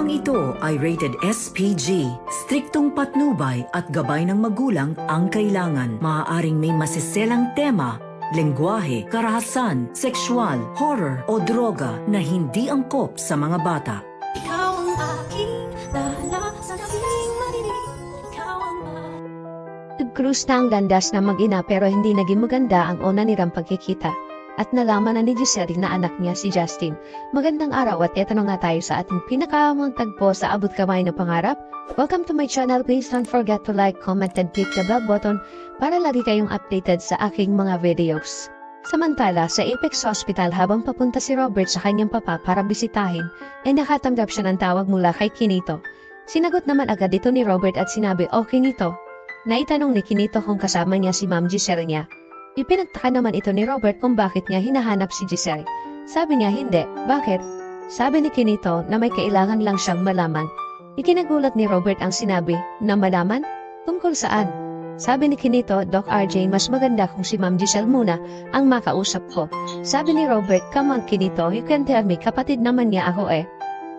Programang ito ay rated SPG. Striktong patnubay at gabay ng magulang ang kailangan. Maaaring may masiselang tema, lengguwahe, karahasan, sexual, horror o droga na hindi angkop sa mga bata. Ikaw ang aking dala sa gabing madilim. Ikaw ang Nag-cruise na ang landas na mag-ina pero hindi naging maganda ang una nilang pagkikita. At nalaman na ni Giselle na anak niya si Justin. Magandang araw at eto na nga tayo sa ating pinakaamang tagpo sa abot kamay na pangarap. Welcome to my channel. Please don't forget to like, comment, and click the bell button para lagi kayong updated sa aking mga videos. Samantala, sa Apex Hospital habang papunta si Robert sa kanyang papa para bisitahin, ay nakatanggap siya ng tawag mula kay Kinito. Sinagot naman agad ito ni Robert at sinabi, "Oh Kinito." Naitanong ni Kinito kung kasama niya si Ma'am Giselle niya. Ipinagtaka naman ito ni Robert kung bakit niya hinahanap si Giselle. Sabi niya hindi. Bakit? Sabi ni Kinito na may kailangan lang siyang malaman. Ikinagulat ni Robert ang sinabi na malaman? Tungkol saan? Sabi ni Kinito, "Doc RJ, mas maganda kung si Ma'am Giselle muna ang makausap ko." Sabi ni Robert, "Come on Kinito, you can tell me, kapatid naman niya ako eh."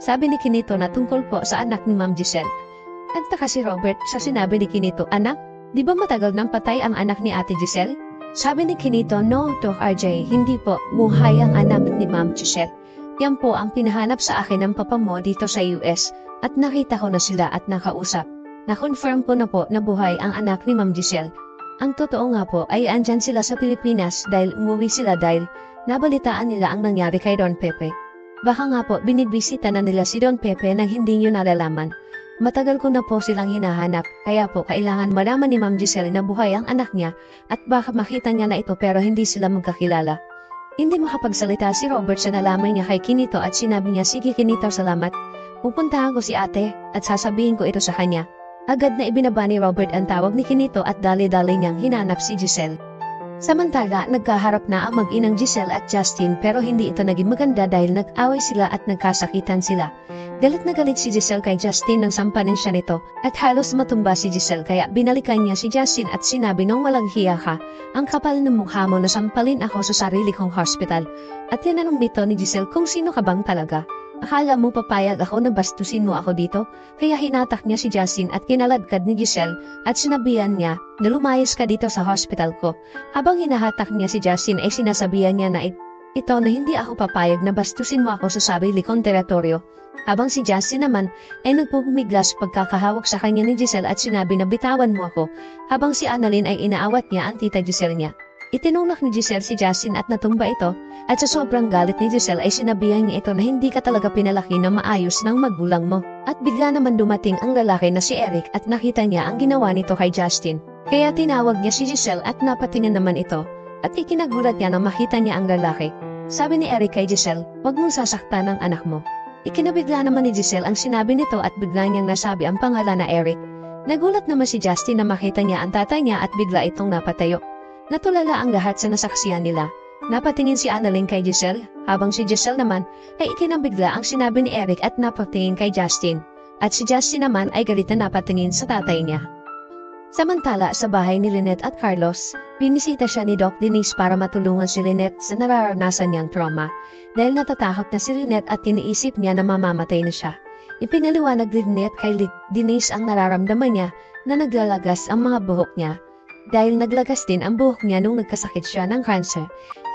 Sabi ni Kinito na tungkol po sa anak ni Ma'am Giselle. Nagtaka si Robert sa sinabi ni Kinito, "Anak? Di ba matagal nang patay ang anak ni Ate Giselle?" Sabi ni Kinito, "No, Doc RJ, hindi po. Buhay ang anak ni Ma'am Giselle. Yan po ang pinahanap sa akin ng papa mo dito sa US at nakita ko na sila at nakausap. Na-confirm ko na po na buhay ang anak ni Ma'am Giselle. Ang totoo nga po ay andyan sila sa Pilipinas dahil umuwi sila dahil nabalitaan nila ang nangyari kay Don Pepe. Baka nga po binibisita na nila si Don Pepe nang hindi nyo nalalaman. Matagal ko na po silang hinahanap, kaya po kailangan malaman ni Ma'am Giselle na buhay ang anak niya at baka makita niya na ito pero hindi sila magkakilala." Hindi makapagsalita si Robert sa nalaman niya kay Kinito at sinabi niya, "Sige Kinito, salamat. Pupuntahan ko si ate at sasabihin ko ito sa kanya." Agad na ibinaba ni Robert ang tawag ni Kinito at dali-dali niyang hinanap si Giselle. Samantala, nagkaharap na ang mag-inang Giselle at Justin pero hindi ito naging maganda dahil nag-away sila at nagkasakitan sila. Galit na galit si Giselle kay Justin nang sampanin siya nito at halos matumba si Giselle kaya binalikan niya si Justin at sinabi nung walang hiya ka, "Ang kapal ng mukha mo na sampalin ako sa sarili kong hospital." At tinanong nito ni Giselle kung sino ka bang talaga. "Akala mo papayag ako na bastusin mo ako dito?" Kaya hinatak niya si Justin at kinaladkad ni Giselle at sinabihan niya na lumayas ka dito sa hospital ko. Habang hinahatak niya si Justin ay sinasabihan niya na ito na hindi ako papayag na bastusin mo ako sa sarili kong teritoryo. Habang si Justin naman ay nagpupumiglas pagkakahawak sa kanya ni Giselle at sinabi na bitawan mo ako, habang si Annalyn ay inaawat niya ang tita Giselle niya. Itinulak ni Giselle si Justin at natumba ito at sa sobrang galit ni Giselle ay sinabihan niya ito na hindi ka talaga pinalaki na maayos ng magulang mo. At bigla naman dumating ang lalaki na si Eric at nakita niya ang ginawa nito kay Justin. Kaya tinawag niya si Giselle at napatingin naman ito at ikinagulat niya na makita niya ang lalaki. Sabi ni Eric kay Giselle, "Huwag mong sasaktan ang anak mo." Ikinabigla naman ni Giselle ang sinabi nito at bigla niyang nasabi ang pangalan na Eric. Nagulat naman si Justin na makita niya ang tatay niya at bigla itong napatayo. Natulala ang lahat sa nasaksiyan nila. Napatingin si Annalyn kay Giselle, habang si Giselle naman ay ikinabigla ang sinabi ni Eric at napatingin kay Justin. At si Justin naman ay galit na napatingin sa tatay niya. Samantala, sa bahay ni Lynette at Carlos, binisita siya ni Doc Denise para matulungan si Lynette sa nararanasan niyang trauma. Dahil natatakot na si Lynette at iniisip niya na mamamatay na siya. Ipinaliwanag ni Lynette kay Denise ang nararamdaman niya na naglalagas ang mga buhok niya. Dahil naglagas din ang buhok niya nung nagkasakit siya ng cancer.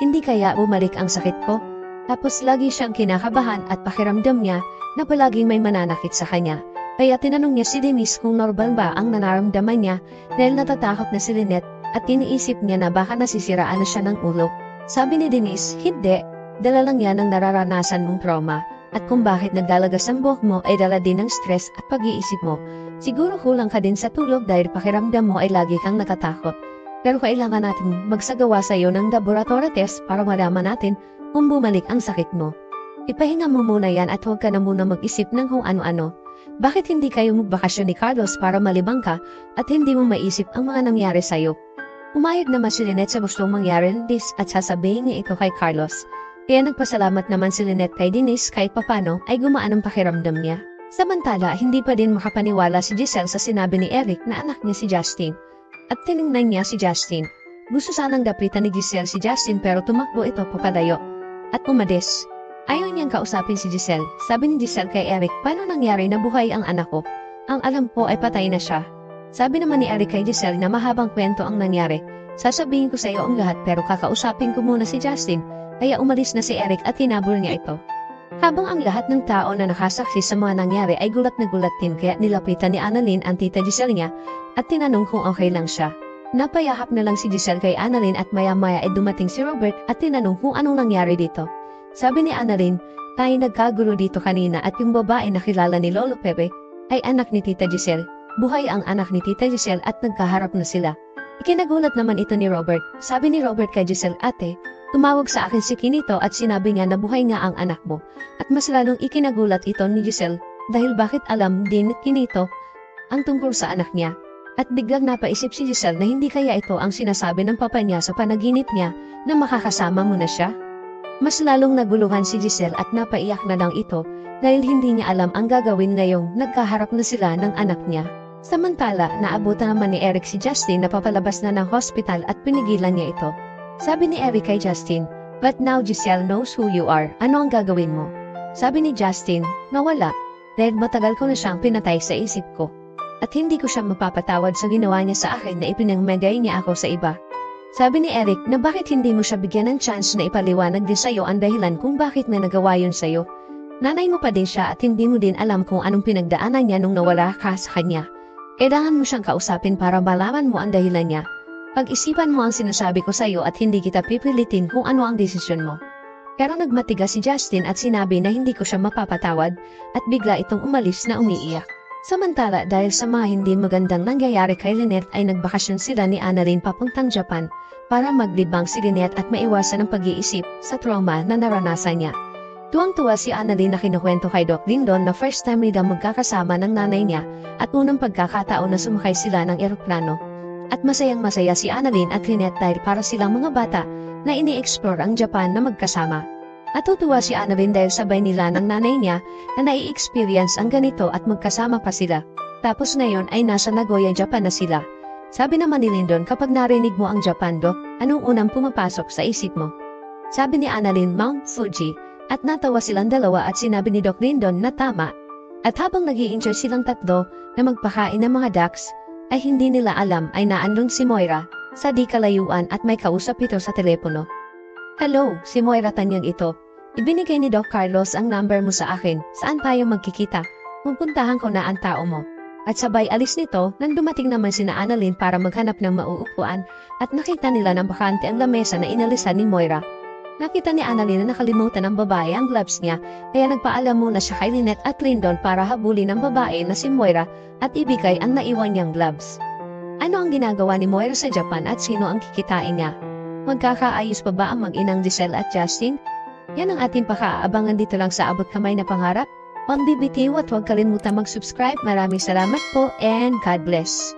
"Hindi kaya bumalik ang sakit ko?" Tapos lagi siyang kinakabahan at pakiramdam niya na palaging may mananakit sa kanya. Kaya tinanong niya si Denise kung normal ba ang nararamdaman niya dahil natatakot na si Lynette at iniisip niya na baka nasisiraan na siya ng ulo. Sabi ni Denise, "Hindi, dala lang yan ang nararanasan mong trauma. At kung bakit nagdalagas ang buhok mo ay dala din ng stress at pag-iisip mo. Siguro kulang ka din sa tulog dahil pakiramdam mo ay lagi kang nakatakot. Pero kailangan natin magsagawa sa iyo ng laboratory test para malaman natin kung bumalik ang sakit mo. Ipahinga mo muna yan at huwag ka na muna mag-isip ng kung ano-ano. Bakit hindi kayo magbakasyon ni Carlos para malibang ka at hindi mo maisip ang mga nangyari sa'yo?" Umayag naman si Lynette sa gustong mangyari ng this at sasabihin niya ito kay Carlos. Kaya nagpasalamat naman si Lynette kay Denise kahit papano ay gumaan ang pakiramdam niya. Samantala, hindi pa din makapaniwala si Giselle sa sinabi ni Eric na anak niya si Justin. At tiningnan niya si Justin. Gusto sanang dapitan ni Giselle si Justin pero tumakbo ito papalayo. At umalis. Ayaw niyang kausapin si Giselle. Sabi ni Giselle kay Eric, paano nangyari na buhay ang anak ko? Ang alam ko ay patay na siya. Sabi naman ni Eric kay Giselle na mahabang kwento ang nangyari. Sasabihin ko sa iyo ang lahat pero kakausapin ko muna si Justin. Kaya umalis na si Eric at hinabol niya ito. Habang ang lahat ng tao na nakasaksi sa mga nangyari ay gulat na gulat din kaya nilapitan ni Annalyn ang tita Giselle niya at tinanong kung okay lang siya. Napayahap na lang si Giselle kay Annalyn at maya-maya ay dumating si Robert at tinanong kung anong nangyari dito. Sabi ni Annalyn, tayo nagkagulo dito kanina at yung babae na kilala ni Lolo Pepe ay anak ni tita Giselle. Buhay ang anak ni tita Giselle at nagkaharap na sila. Ikinagulat naman ito ni Robert. Sabi ni Robert kay Giselle, ate, tumawag sa akin si Kinito at sinabi niya na buhay nga ang anak mo. At mas lalong ikinagulat ito ni Giselle dahil bakit alam din ni Kinito ang tungkol sa anak niya. At biglang napaisip si Giselle na hindi kaya ito ang sinasabi ng papa niya sa panaginip niya na makakasama mo na siya. Mas lalong naguluhan si Giselle at napaiyak na lang ito dahil hindi niya alam ang gagawin ngayong nagkaharap na sila ng anak niya. Samantala, naabutan naman ni Eric si Justin na papalabas na ng hospital at pinigilan niya ito. Sabi ni Eric kay Justin, but now Giselle knows who you are. Ano ang gagawin mo? Sabi ni Justin, nawala. Dahil matagal ko na siyang pinatay sa isip ko. At hindi ko siya mapapatawad sa ginawa niya sa akin na ipinangmagay niya ako sa iba. Sabi ni Eric na bakit hindi mo siya bigyan ng chance na ipaliwanag din sa'yo ang dahilan kung bakit na nagawa yun sa'yo. Nanay mo pa din siya at hindi mo din alam kung anong pinagdaanan niya nung nawala ka sa kanya. Kailangan mo siyang kausapin para malaman mo ang dahilan niya. Pag-isipan mo ang sinasabi ko sa iyo at hindi kita pipilitin kung ano ang desisyon mo. Pero nagmatigas si Justin at sinabi na hindi ko siya mapapatawad at bigla itong umalis na umiiyak. Samantala dahil sa mga hindi magandang nangyayari kay Lynette ay nagbakasyon sila ni Annalyn papuntang Japan para maglibang si Lynette at maiwasan ang pag-iisip sa trauma na naranasan niya. Tuwang-tuwa si Annalyn na kinukwento kay Doc Lindon na first time nila magkakasama ng nanay niya at unang pagkakataon na sumakay sila ng eroplano. At masayang-masaya si Annalyn at Lynette dahil para silang mga bata na ini-explore ang Japan na magkasama. At tutuwa si Annalyn dahil sabay nila ng nanay niya na nai-experience ang ganito at magkasama pa sila. Tapos ngayon ay nasa Nagoya, Japan na sila. Sabi naman ni Lindon, kapag narinig mo ang Japan, Doc, anong unang pumapasok sa isip mo? Sabi ni Annalyn, Mount Fuji. At natawa silang dalawa at sinabi ni Doc Lindon na tama. At habang nag-i-enjoy silang tatlo na magpakain ng mga ducks, ay hindi nila alam ay naandun si Moira sa di kalayuan at may kausap ito sa telepono. Hello, si Moira tanyag ito. Ibinigay ni Doc Carlos ang number mo sa akin. Saan tayo magkikita? Pupuntahan ko na ang tao mo. At sabay alis nito nang dumating naman sina Annalyn para maghanap ng mauupuan at nakita nila ng bakante ang lamesa na inalisan ni Moira. Nakita ni Annalyn na nakalimutan ng babae ang gloves niya kaya nagpaalam muna siya kay Lynette at Lindon para habulin ng babae na si Moira at ibigay ang naiwan niyang gloves. Ano ang ginagawa ni Moira sa Japan at sino ang kikitain niya? Magkakaayos pa ba ang mag-inang Giselle at Justin? Yan ang ating pakaabangan dito lang sa Abot Kamay na Pangarap. Pambibitiw at huwag kalimutan mag-subscribe. Maraming salamat po and God bless.